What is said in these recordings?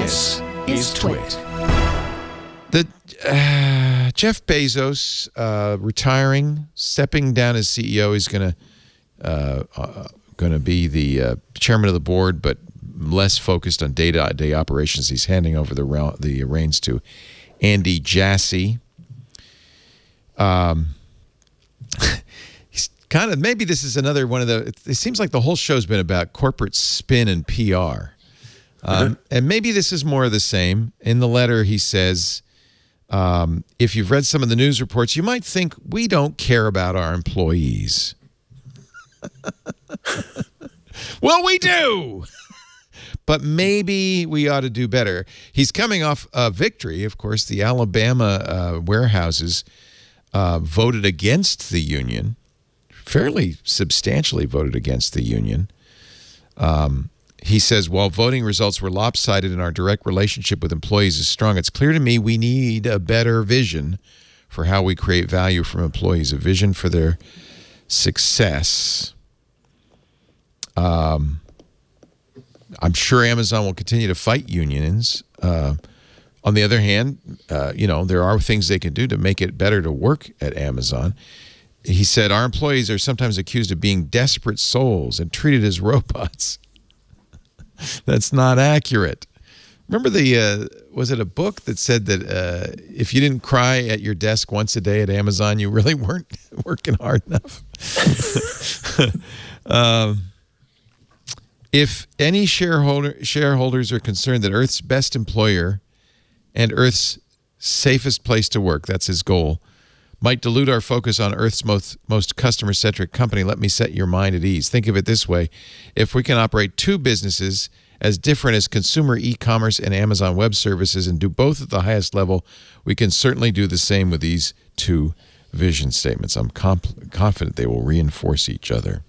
This is TWiT. The Jeff Bezos retiring, stepping down as CEO. He's going to be the chairman of the board, but less focused on day-to-day operations. He's handing over the reins to Andy Jassy. He's kind of, maybe this is another one of the, it seems like the whole show's been about corporate spin and PR. And maybe this is more of the same. In the letter, he says, if you've read some of the news reports, you might think we don't care about our employees. Well, we do. But maybe we ought to do better. He's coming off a victory. Of course, the Alabama warehouses voted against the union, fairly substantially voted against the union. He says, while voting results were lopsided and our direct relationship with employees is strong, it's clear to me we need a better vision for how we create value from employees, a vision for their success. I'm sure Amazon will continue to fight unions. On the other hand, there are things they can do to make it better to work at Amazon. He said, our employees are sometimes accused of being desperate souls and treated as robots. That's not accurate. Remember was it a book that said that if you didn't cry at your desk once a day at Amazon, you really weren't working hard enough? If any shareholders are concerned that Earth's best employer and Earth's safest place to work, that's his goal, might dilute our focus on Earth's most customer-centric company, let me set your mind at ease. Think of it this way. If we can operate two businesses as different as consumer e-commerce and Amazon Web Services and do both at the highest level, we can certainly do the same with these two vision statements. I'm confident they will reinforce each other.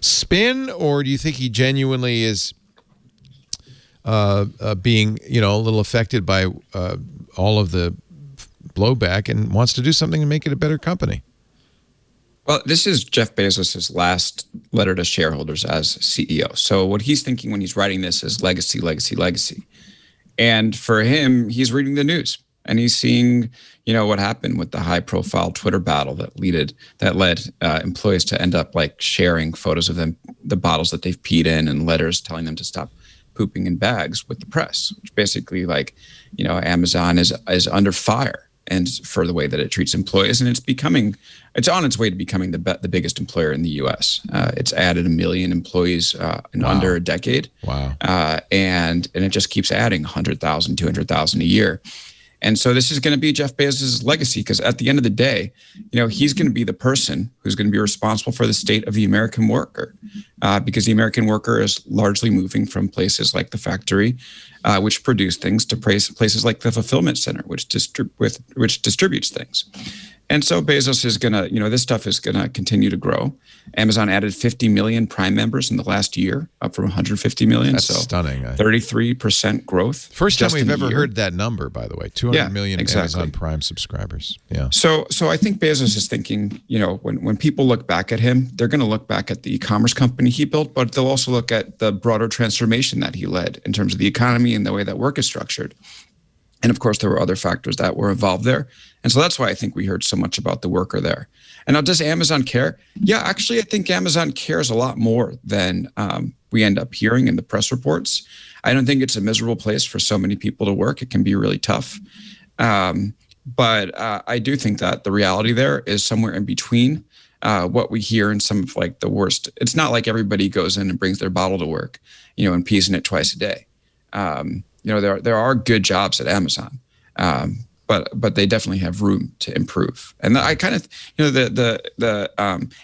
Spin, or do you think he genuinely is being, a little affected by all of the blowback and wants to do something to make it a better company? Well, this is Jeff Bezos' last letter to shareholders as CEO. So what he's thinking when he's writing this is legacy, legacy, legacy. And for him, he's reading the news and he's seeing, what happened with the high-profile Twitter battle that led employees to end up sharing photos of the bottles that they've peed in and letters telling them to stop pooping in bags with the press, which basically Amazon is under fire and for the way that it treats employees, and it's on its way to becoming the biggest employer in the U.S. It's added 1 million employees in under a decade. Wow. And it just keeps adding 100,000, 200,000 a year. And so this is going to be Jeff Bezos' legacy, because at the end of the day, he's going to be the person who's going to be responsible for the state of the American worker, because the American worker is largely moving from places like the factory, which produce things, to places like the fulfillment center, which distributes things. And so Bezos is going to, this stuff is going to continue to grow. Amazon added 50 million Prime members in the last year, up from 150 million. That's stunning. 33% growth. First time we've ever heard that number, by the way. 200 million Amazon Prime subscribers. Yeah. So I think Bezos is thinking, when people look back at him, they're going to look back at the e-commerce company he built, but they'll also look at the broader transformation that he led in terms of the economy and the way that work is structured. And of course, there were other factors that were involved there. And so that's why I think we heard so much about the worker there. And now, does Amazon care? Yeah, actually, I think Amazon cares a lot more than we end up hearing in the press reports. I don't think it's a miserable place for so many people to work. It can be really tough. But I do think that the reality there is somewhere in between what we hear in some of the worst. It's not like everybody goes in and brings their bottle to work, and pees in it twice a day. There are good jobs at Amazon, but they definitely have room to improve. And I kind of,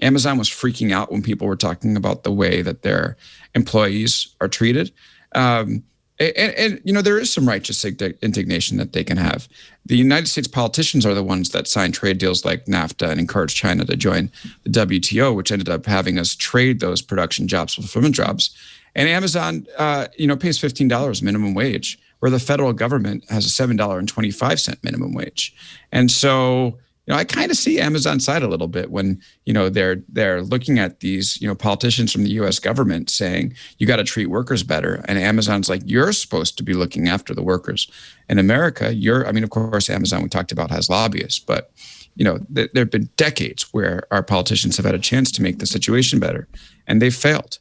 Amazon was freaking out when people were talking about the way that their employees are treated. And there is some righteous indignation that they can have. The United States politicians are the ones that signed trade deals like NAFTA and encouraged China to join the WTO, which ended up having us trade those production jobs for fulfillment jobs. And Amazon, pays $15 minimum wage, where the federal government has a $7.25 minimum wage. And so, I kind of see Amazon's side a little bit when, they're looking at these, politicians from the U.S. government saying, you got to treat workers better. And Amazon's like, you're supposed to be looking after the workers. In America, of course, Amazon, we talked about, has lobbyists, but, there have been decades where our politicians have had a chance to make the situation better, and they've failed.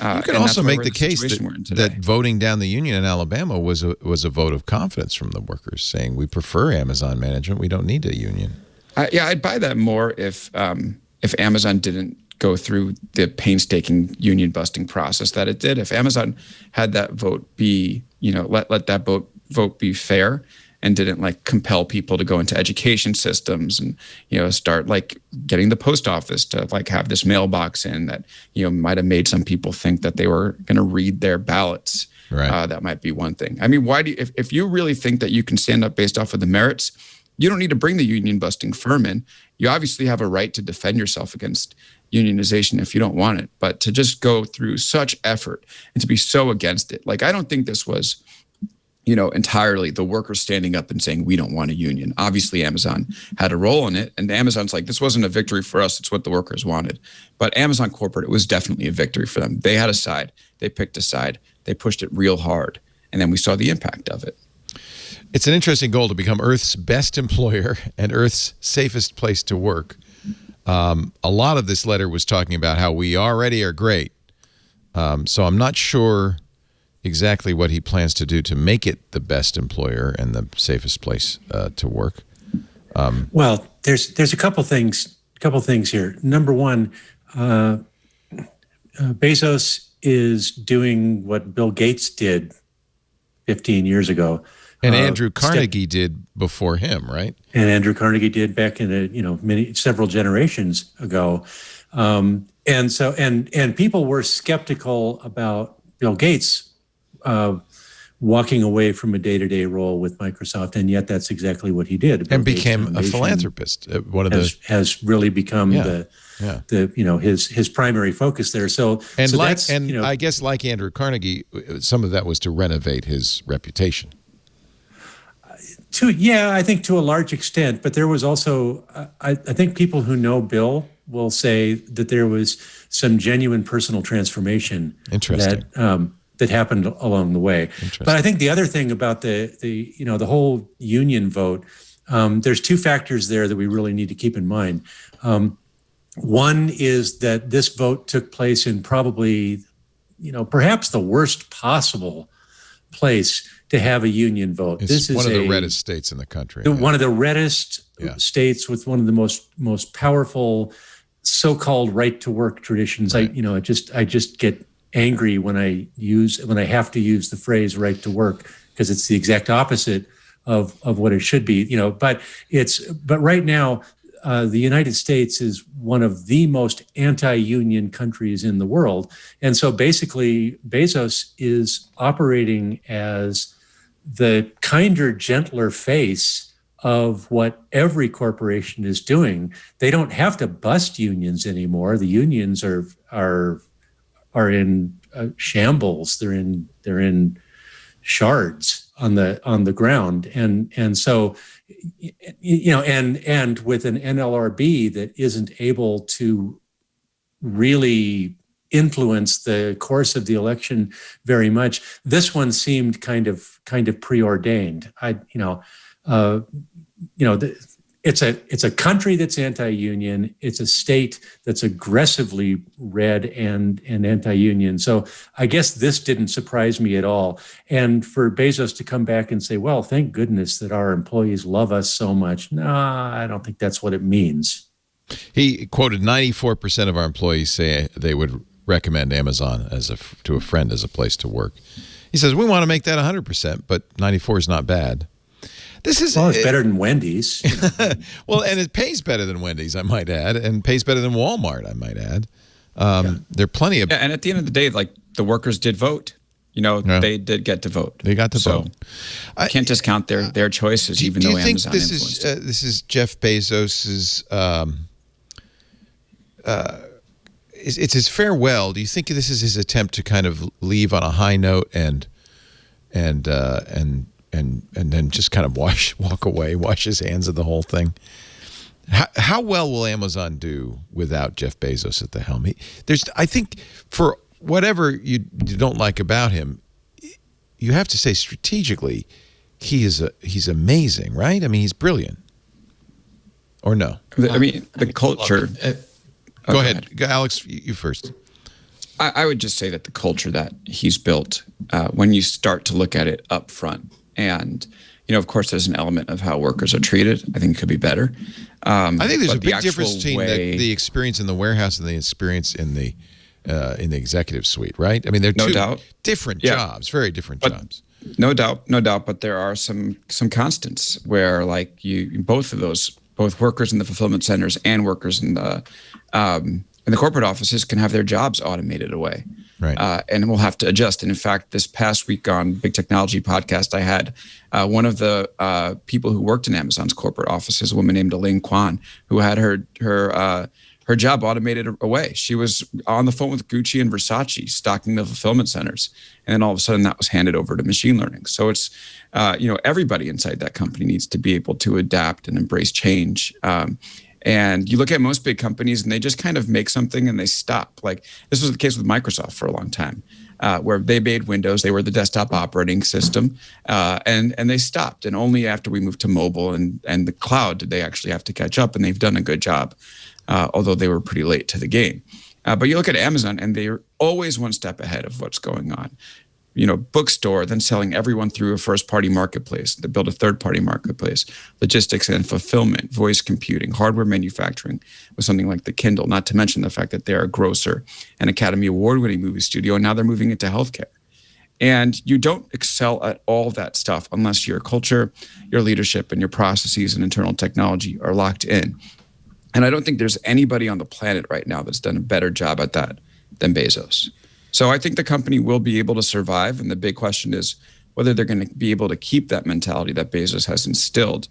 You can also make the case that voting down the union in Alabama was a vote of confidence from the workers, saying we prefer Amazon management. We don't need a union. I'd buy that more if Amazon didn't go through the painstaking union busting process that it did. If Amazon had that vote be, let that vote be fair and didn't compel people to go into education systems and, start getting the post office to have this mailbox in that, might have made some people think that they were going to read their ballots. Right. That might be one thing. Why do you, if you really think that you can stand up based off of the merits, you don't need to bring the union busting firm in. You obviously have a right to defend yourself against unionization if you don't want it, but to just go through such effort and to be so against it. I don't think this was, entirely the workers standing up and saying, we don't want a union. Obviously, Amazon had a role in it. And Amazon's like, this wasn't a victory for us. It's what the workers wanted. But Amazon corporate, it was definitely a victory for them. They had a side. They picked a side. They pushed it real hard. And then we saw the impact of it. It's an interesting goal to become Earth's best employer and Earth's safest place to work. A lot of this letter was talking about how we already are great. So I'm not sure exactly what he plans to do to make it the best employer and the safest place to work. Well, there's a couple things here. Number one, Bezos is doing what Bill Gates did 15 years ago. And Andrew Carnegie did before him, right? And Andrew Carnegie did back in several generations ago. And so people were skeptical about Bill Gates walking away from a day-to-day role with Microsoft, and yet that's exactly what he did. And became a philanthropist. Has really become his primary focus there. I guess like Andrew Carnegie, some of that was to renovate his reputation. I think to a large extent, but there was also, I think people who know Bill will say that there was some genuine personal transformation. Interesting. That happened along the way. But I think the other thing about the whole union vote, there's two factors there that we really need to keep in mind. One is that this vote took place in probably, perhaps the worst possible place to have a union vote. This is one of the reddest states in the country. One of the reddest states with one of the most powerful so-called right to work traditions. Right. I just get angry when I have to use the phrase right to work, because it's the exact opposite of what it should be. But right now the United States is one of the most anti-union countries in the world. And so basically Bezos is operating as the kinder, gentler face of what every corporation is doing. They don't have to bust unions anymore. The unions are in shambles. They're in shards on the ground, and so and with an NLRB that isn't able to really influence the course of the election very much. This one seemed kind of preordained. It's a country that's anti-union. It's a state that's aggressively red and anti-union. So I guess this didn't surprise me at all. And for Bezos to come back and say, well, thank goodness that our employees love us so much. No, I don't think that's what it means. He quoted 94% of our employees say they would recommend Amazon to a friend as a place to work. He says, we want to make that 100%, but 94 is not bad. It's better than Wendy's. Well, and it pays better than Wendy's, I might add, and pays better than Walmart, I might add. There are plenty of... Yeah, and at the end of the day, the workers did vote. They did get to vote. They got to vote. I can't discount their choices, even though Amazon influenced it. Do you think this is Jeff Bezos's... it's his farewell. Do you think this is his attempt to kind of leave on a high note and then just kind of walk away, wash his hands of the whole thing? How well will Amazon do without Jeff Bezos at the helm? I think for whatever you don't like about him, you have to say strategically, he's amazing, right? I mean, he's brilliant. Or no? I mean, the culture. Go ahead, Alex. You first. I would just say that the culture that he's built, when you start to look at it up front, and of course, there's an element of how workers are treated. I think it could be better. I think there's a big difference between the experience in the warehouse and the experience in the executive suite, right? I mean, they're two different jobs, very different jobs. No doubt. But there are some constants where, like, both workers in the fulfillment centers and workers in the corporate offices can have their jobs automated away. Right. And we'll have to adjust. And in fact, this past week on Big Technology Podcast, I had one of the people who worked in Amazon's corporate offices, a woman named Elaine Kwan, who had her job automated away. She was on the phone with Gucci and Versace stocking the fulfillment centers. And then all of a sudden that was handed over to machine learning. So it's, everybody inside that company needs to be able to adapt and embrace change. And you look at most big companies and they just kind of make something and they stop. Like this was the case with Microsoft for a long time, where they made Windows, they were the desktop operating system, and they stopped. And only after we moved to mobile and the cloud did they actually have to catch up, and they've done a good job, although they were pretty late to the game. But you look at Amazon and they're always one step ahead of what's going on. Bookstore, then selling everyone through a first-party marketplace, to build a third-party marketplace, logistics and fulfillment, voice computing, hardware manufacturing with something like the Kindle, not to mention the fact that they're a grocer, an Academy Award-winning movie studio, and now they're moving into healthcare. And you don't excel at all that stuff unless your culture, your leadership, and your processes and internal technology are locked in. And I don't think there's anybody on the planet right now that's done a better job at that than Bezos. So I think the company will be able to survive. And the big question is whether they're going to be able to keep that mentality that Bezos has instilled,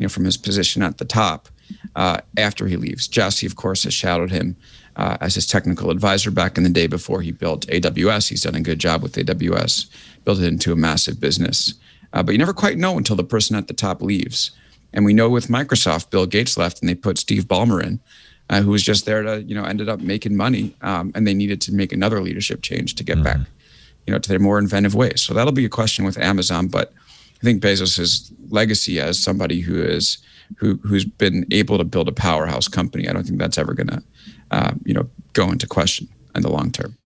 from his position at the top after he leaves. Jassy, of course, has shadowed him as his technical advisor back in the day before he built AWS. He's done a good job with AWS, built it into a massive business. But you never quite know until the person at the top leaves. And we know with Microsoft, Bill Gates left and they put Steve Ballmer in, who was just there to, ended up making money. And they needed to make another leadership change to get back, to their more inventive ways. So that'll be a question with Amazon. But I think Bezos's legacy as somebody who's been able to build a powerhouse company, I don't think that's ever going to, go into question in the long term.